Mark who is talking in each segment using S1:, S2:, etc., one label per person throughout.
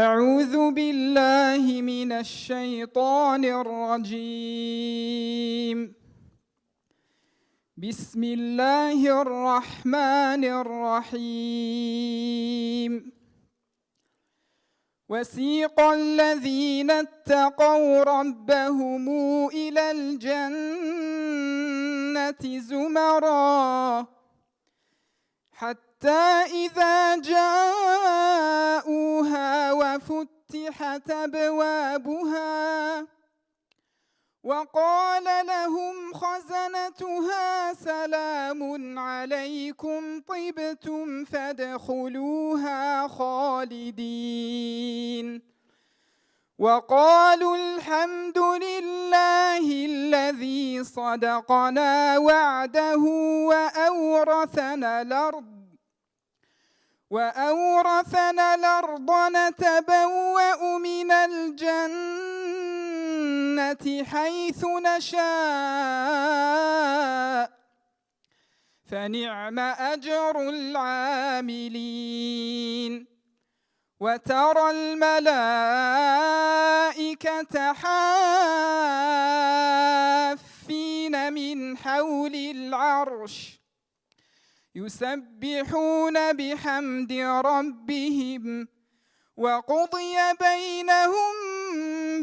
S1: أعوذ بالله من الشيطان الرجيم. بسم الله الرحمن الرحيم. وسيق الذين اتقوا ربهم إلى الجنة زمرًا حتى إذا جاءوها وفتحت أبوابها وقال لهم خزنتها سلام عليكم طبتم فادخلوها خالدين وقالوا الحمد لله الذي صدقنا وعده وأورثنا الأرض نتبوأ من الجنة حيث نشاء فنعم أجر العاملين. وترى الملائكة حافين من حول العرش يسبحون بحمد ربهم وقضي بينهم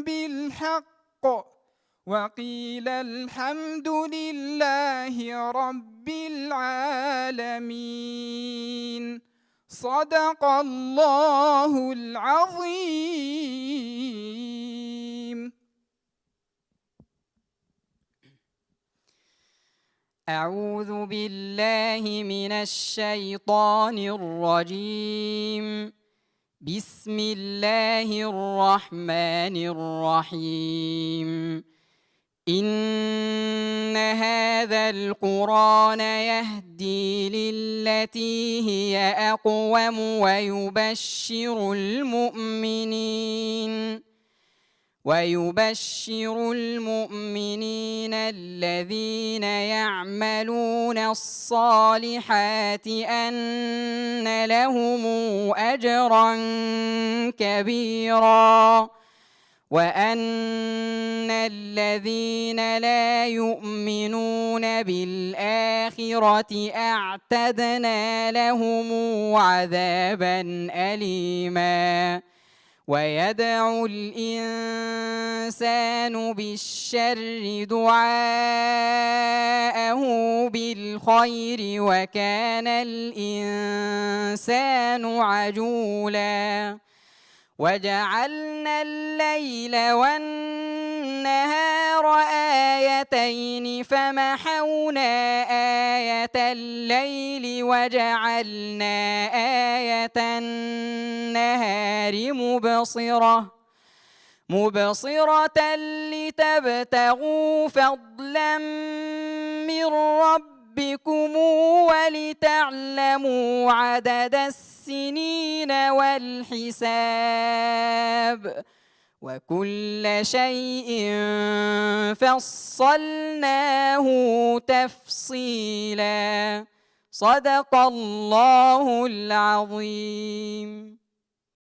S1: بالحق وقيل الحمد لله رب العالمين. صدق الله العظيم.
S2: أعوذ بالله من الشيطان الرجيم. بسم الله الرحمن الرحيم. إن هذا القرآن يهدي للتي هي أقوم ويبشر المؤمنين الذين يعملون الصالحات أن لهم أجرا كبيرا وأن الذين لا يؤمنون بالآخرة أعتدنا لهم عذابا أليما. ويدعو الإنسان بالشر دعاءه بالخير وكان الإنسان عجولا. وجعلنا الليل والنهار آيتين فمحونا آية الليل وجعلنا آية النهار مبصرة لتبتغوا فضلا من ربكم ولتعلموا عدد السنين والحساب وكل شيء فصلناه تفصيلا. صدق الله العظيم.